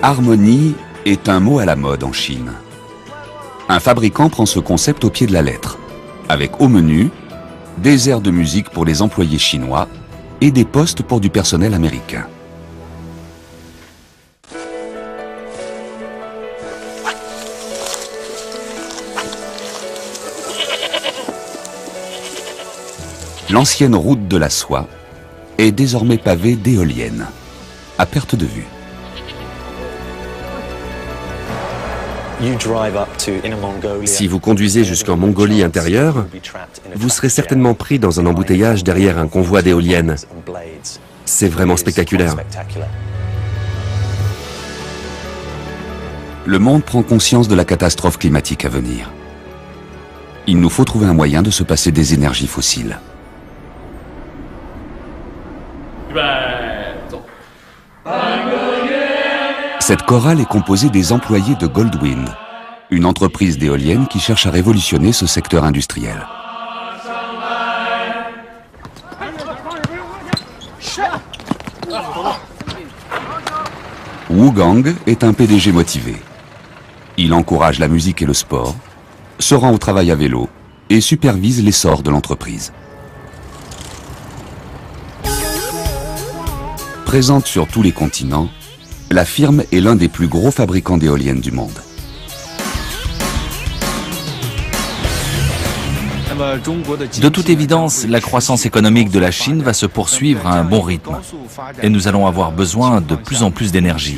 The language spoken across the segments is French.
Harmonie est un mot à la mode en Chine. Un fabricant prend ce concept au pied de la lettre, avec au menu des aires de musique pour les employés chinois et des postes pour du personnel américain. L'ancienne route de la soie est désormais pavée d'éoliennes, à perte de vue. Si vous conduisez jusqu'en Mongolie intérieure, vous serez certainement pris dans un embouteillage derrière un convoi d'éoliennes. C'est vraiment spectaculaire. Le monde prend conscience de la catastrophe climatique à venir. Il nous faut trouver un moyen de se passer des énergies fossiles. Cette chorale est composée des employés de Goldwind, une entreprise d'éoliennes qui cherche à révolutionner ce secteur industriel. Wu Gang est un PDG motivé. Il encourage la musique et le sport, se rend au travail à vélo et supervise l'essor de l'entreprise. Présente sur tous les continents, la firme est l'un des plus gros fabricants d'éoliennes du monde. De toute évidence, la croissance économique de la Chine va se poursuivre à un bon rythme. Et nous allons avoir besoin de plus en plus d'énergie.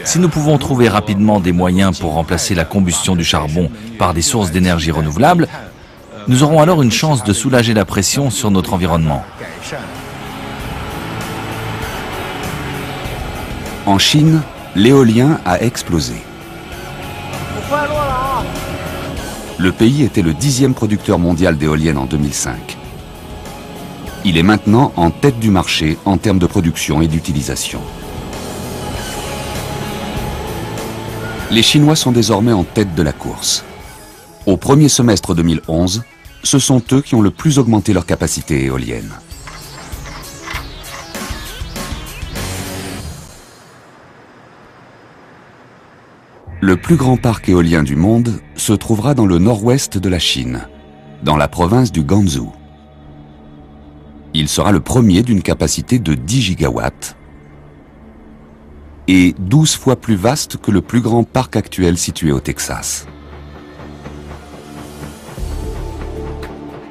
Si nous pouvons trouver rapidement des moyens pour remplacer la combustion du charbon par des sources d'énergie renouvelables, nous aurons alors une chance de soulager la pression sur notre environnement. En Chine, l'éolien a explosé. Le pays était le 10e producteur mondial d'éoliennes en 2005. Il est maintenant en tête du marché en termes de production et d'utilisation. Les Chinois sont désormais en tête de la course. Au premier semestre 2011, ce sont eux qui ont le plus augmenté leur capacité éolienne. Le plus grand parc éolien du monde se trouvera dans le nord-ouest de la Chine, dans la province du Gansu. Il sera le premier d'une capacité de 10 gigawatts et 12 fois plus vaste que le plus grand parc actuel situé au Texas.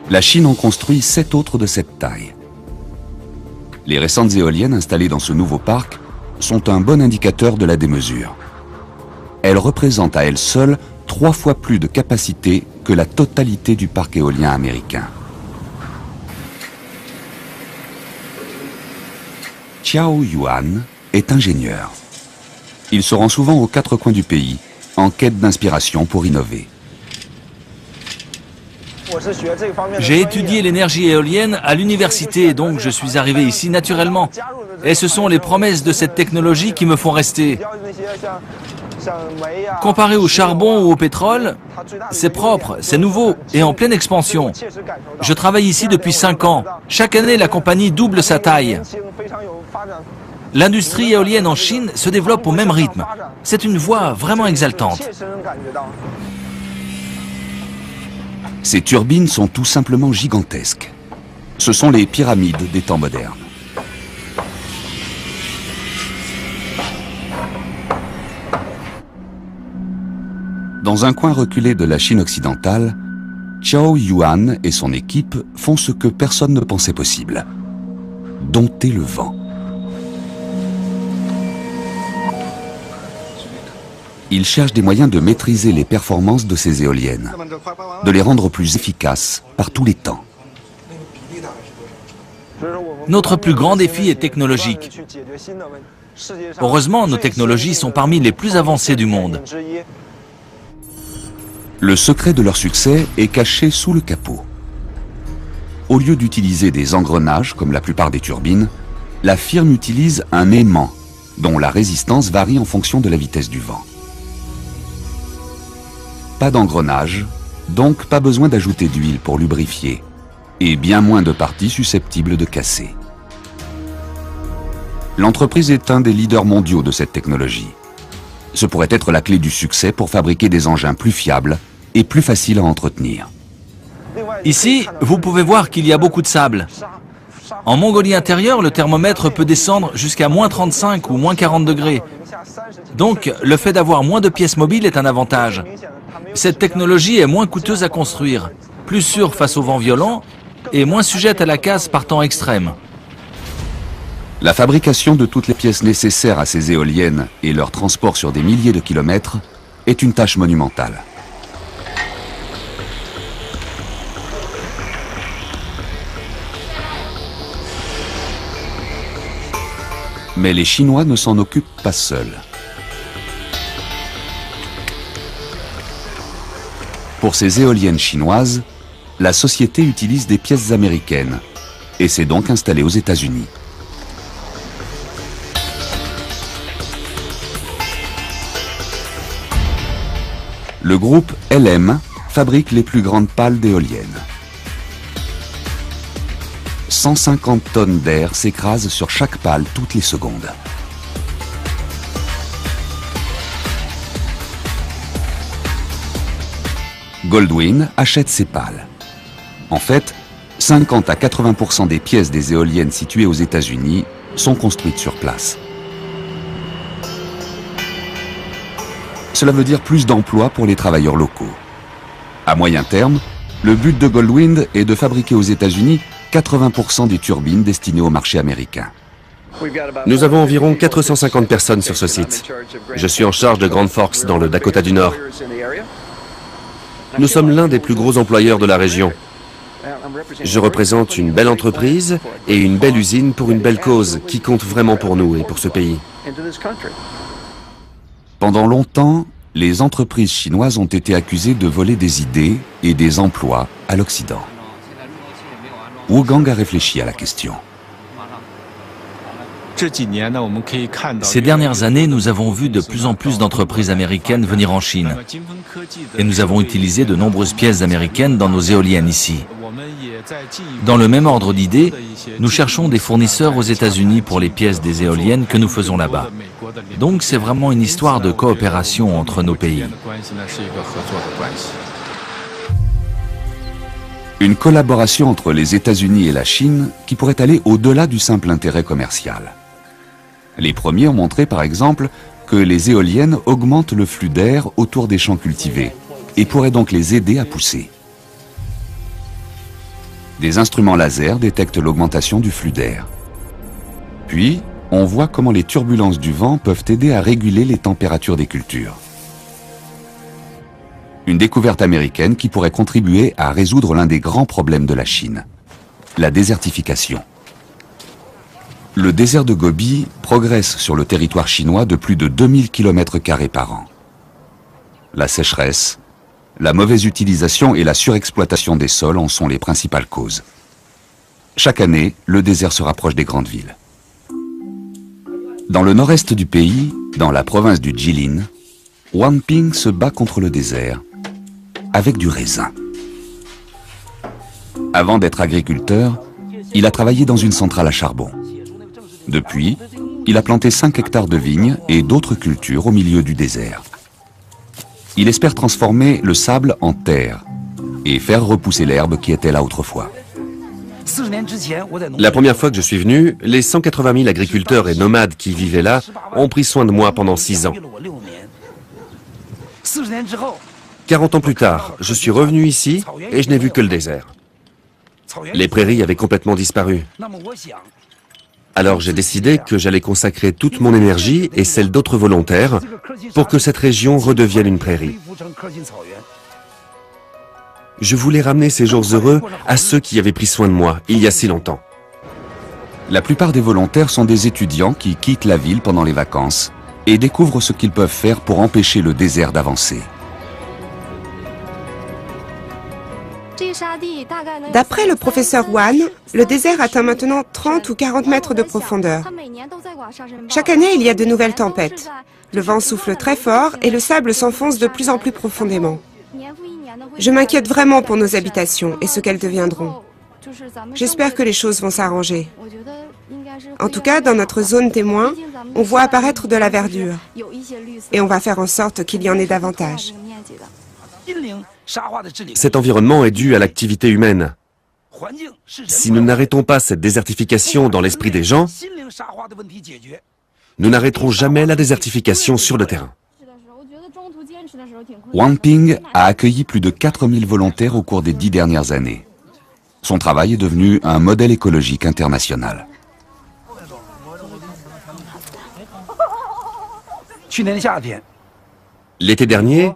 La Chine en construit 7 autres de cette taille. Les récentes éoliennes installées dans ce nouveau parc sont un bon indicateur de la démesure. Elle représente à elle seule 3 fois plus de capacité que la totalité du parc éolien américain. Xiao Yuan est ingénieur. Il se rend souvent aux 4 coins du pays, en quête d'inspiration pour innover. J'ai étudié l'énergie éolienne à l'université, donc je suis arrivé ici naturellement. Et ce sont les promesses de cette technologie qui me font rester. Comparé au charbon ou au pétrole, c'est propre, c'est nouveau et en pleine expansion. Je travaille ici depuis 5 ans. Chaque année, la compagnie double sa taille. L'industrie éolienne en Chine se développe au même rythme. C'est une voie vraiment exaltante. Ces turbines sont tout simplement gigantesques. Ce sont les pyramides des temps modernes. Dans un coin reculé de la Chine occidentale, Xiao Yuan et son équipe font ce que personne ne pensait possible: dompter le vent. Ils cherchent des moyens de maîtriser les performances de ces éoliennes, de les rendre plus efficaces par tous les temps. Notre plus grand défi est technologique. Heureusement, nos technologies sont parmi les plus avancées du monde. Le secret de leur succès est caché sous le capot. Au lieu d'utiliser des engrenages, comme la plupart des turbines, la firme utilise un aimant, dont la résistance varie en fonction de la vitesse du vent. Pas d'engrenage, donc pas besoin d'ajouter d'huile pour lubrifier, et bien moins de parties susceptibles de casser. L'entreprise est un des leaders mondiaux de cette technologie. Ce pourrait être la clé du succès pour fabriquer des engins plus fiables et plus faciles à entretenir. Ici, vous pouvez voir qu'il y a beaucoup de sable. En Mongolie intérieure, le thermomètre peut descendre jusqu'à moins 35 ou moins 40 degrés. Donc, le fait d'avoir moins de pièces mobiles est un avantage. Cette technologie est moins coûteuse à construire, plus sûre face aux vents violents et moins sujette à la casse par temps extrême. La fabrication de toutes les pièces nécessaires à ces éoliennes et leur transport sur des milliers de kilomètres est une tâche monumentale. Mais les Chinois ne s'en occupent pas seuls. Pour ces éoliennes chinoises, la société utilise des pièces américaines et s'est donc installée aux États-Unis. Le groupe LM fabrique les plus grandes pales d'éoliennes. 150 tonnes d'air s'écrasent sur chaque pale toutes les secondes. Goldwind achète ces pales. En fait, 50 à 80% des pièces des éoliennes situées aux États-Unis sont construites sur place. Cela veut dire plus d'emplois pour les travailleurs locaux. À moyen terme, le but de Goldwind est de fabriquer aux États-Unis 80% des turbines destinées au marché américain. Nous avons environ 450 personnes sur ce site. Je suis en charge de Grand Forks dans le Dakota du Nord. Nous sommes l'un des plus gros employeurs de la région. Je représente une belle entreprise et une belle usine pour une belle cause qui compte vraiment pour nous et pour ce pays. Pendant longtemps, les entreprises chinoises ont été accusées de voler des idées et des emplois à l'Occident. Wu Gang a réfléchi à la question. Ces dernières années, nous avons vu de plus en plus d'entreprises américaines venir en Chine. Et nous avons utilisé de nombreuses pièces américaines dans nos éoliennes ici. Dans le même ordre d'idées, nous cherchons des fournisseurs aux États-Unis pour les pièces des éoliennes que nous faisons là-bas. Donc c'est vraiment une histoire de coopération entre nos pays. Une collaboration entre les États-Unis et la Chine qui pourrait aller au-delà du simple intérêt commercial. Les premiers ont montré par exemple que les éoliennes augmentent le flux d'air autour des champs cultivés et pourraient donc les aider à pousser. Des instruments laser détectent l'augmentation du flux d'air. Puis, on voit comment les turbulences du vent peuvent aider à réguler les températures des cultures. Une découverte américaine qui pourrait contribuer à résoudre l'un des grands problèmes de la Chine, la désertification. Le désert de Gobi progresse sur le territoire chinois de plus de 2000 km² par an. La sécheresse, la mauvaise utilisation et la surexploitation des sols en sont les principales causes. Chaque année, le désert se rapproche des grandes villes. Dans le nord-est du pays, dans la province du Jilin, Wang Ping se bat contre le désert avec du raisin. Avant d'être agriculteur, il a travaillé dans une centrale à charbon. Depuis, il a planté 5 hectares de vignes et d'autres cultures au milieu du désert. Il espère transformer le sable en terre et faire repousser l'herbe qui était là autrefois. La première fois que je suis venu, les 180 000 agriculteurs et nomades qui vivaient là ont pris soin de moi pendant 6 ans. 40 ans plus tard, je suis revenu ici et je n'ai vu que le désert. Les prairies avaient complètement disparu. Alors j'ai décidé que j'allais consacrer toute mon énergie et celle d'autres volontaires pour que cette région redevienne une prairie. Je voulais ramener ces jours heureux à ceux qui avaient pris soin de moi il y a si longtemps. La plupart des volontaires sont des étudiants qui quittent la ville pendant les vacances et découvrent ce qu'ils peuvent faire pour empêcher le désert d'avancer. D'après le professeur Wan, le désert atteint maintenant 30 ou 40 mètres de profondeur. Chaque année, il y a de nouvelles tempêtes. Le vent souffle très fort et le sable s'enfonce de plus en plus profondément. Je m'inquiète vraiment pour nos habitations et ce qu'elles deviendront. J'espère que les choses vont s'arranger. En tout cas, dans notre zone témoin, on voit apparaître de la verdure. Et on va faire en sorte qu'il y en ait davantage. Cet environnement est dû à l'activité humaine. Si nous n'arrêtons pas cette désertification dans l'esprit des gens, nous n'arrêterons jamais la désertification sur le terrain. Wang Ping a accueilli plus de 4000 volontaires au cours des 10 dernières années. Son travail est devenu un modèle écologique international. L'été dernier,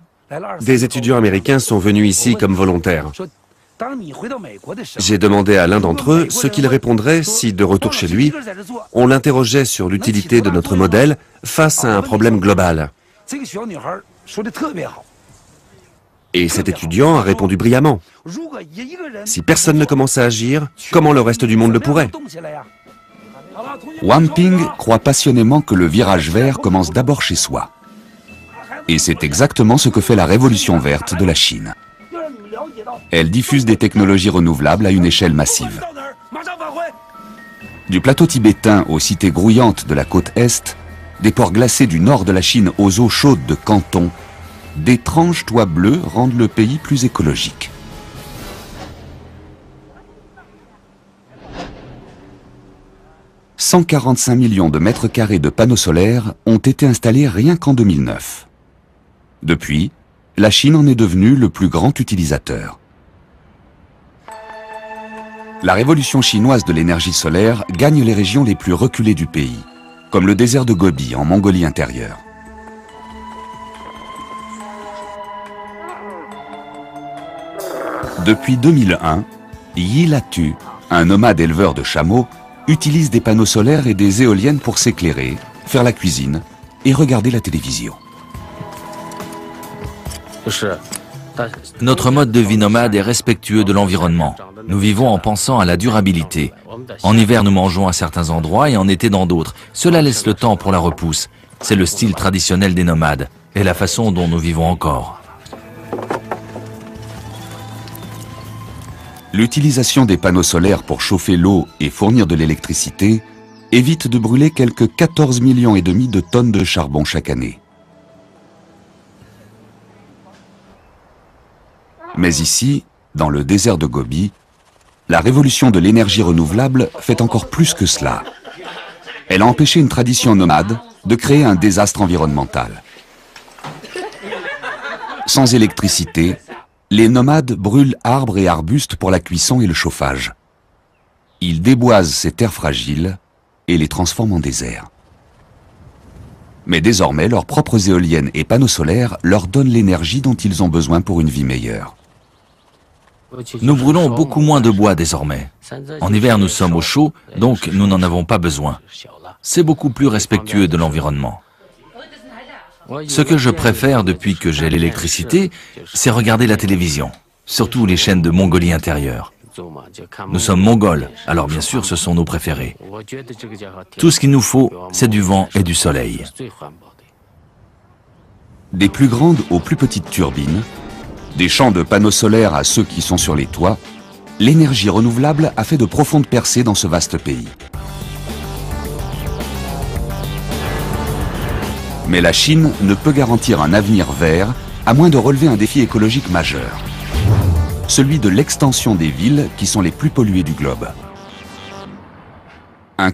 des étudiants américains sont venus ici comme volontaires. J'ai demandé à l'un d'entre eux ce qu'il répondrait si, de retour chez lui, on l'interrogeait sur l'utilité de notre modèle face à un problème global. Et cet étudiant a répondu brillamment. Si personne ne commence à agir, comment le reste du monde le pourrait? Wang Ping croit passionnément que le virage vert commence d'abord chez soi. Et c'est exactement ce que fait la révolution verte de la Chine. Elle diffuse des technologies renouvelables à une échelle massive. Du plateau tibétain aux cités grouillantes de la côte Est, des ports glacés du nord de la Chine aux eaux chaudes de Canton, d'étranges toits bleus rendent le pays plus écologique. « 145 millions de mètres carrés de panneaux solaires ont été installés rien qu'en 2009. Depuis, la Chine en est devenue le plus grand utilisateur. La révolution chinoise de l'énergie solaire gagne les régions les plus reculées du pays, comme le désert de Gobi en Mongolie intérieure. Depuis 2001, Yi Latu, un nomade éleveur de chameaux, utilise des panneaux solaires et des éoliennes pour s'éclairer, faire la cuisine et regarder la télévision. Notre mode de vie nomade est respectueux de l'environnement. Nous vivons en pensant à la durabilité. En hiver, nous mangeons à certains endroits et en été dans d'autres. Cela laisse le temps pour la repousse. C'est le style traditionnel des nomades et la façon dont nous vivons encore. L'utilisation des panneaux solaires pour chauffer l'eau et fournir de l'électricité évite de brûler quelques 14,5 millions de tonnes de charbon chaque année. Mais ici, dans le désert de Gobi, la révolution de l'énergie renouvelable fait encore plus que cela. Elle a empêché une tradition nomade de créer un désastre environnemental. Sans électricité, les nomades brûlent arbres et arbustes pour la cuisson et le chauffage. Ils déboisent ces terres fragiles et les transforment en désert. Mais désormais, leurs propres éoliennes et panneaux solaires leur donnent l'énergie dont ils ont besoin pour une vie meilleure. Nous brûlons beaucoup moins de bois désormais. En hiver, nous sommes au chaud, donc nous n'en avons pas besoin. C'est beaucoup plus respectueux de l'environnement. Ce que je préfère depuis que j'ai l'électricité, c'est regarder la télévision, surtout les chaînes de Mongolie intérieure. Nous sommes mongols, alors bien sûr ce sont nos préférés. Tout ce qu'il nous faut, c'est du vent et du soleil. Des plus grandes aux plus petites turbines, des champs de panneaux solaires à ceux qui sont sur les toits, l'énergie renouvelable a fait de profondes percées dans ce vaste pays. Mais la Chine ne peut garantir un avenir vert à moins de relever un défi écologique majeur. Celui de l'extension des villes qui sont les plus polluées du globe. Un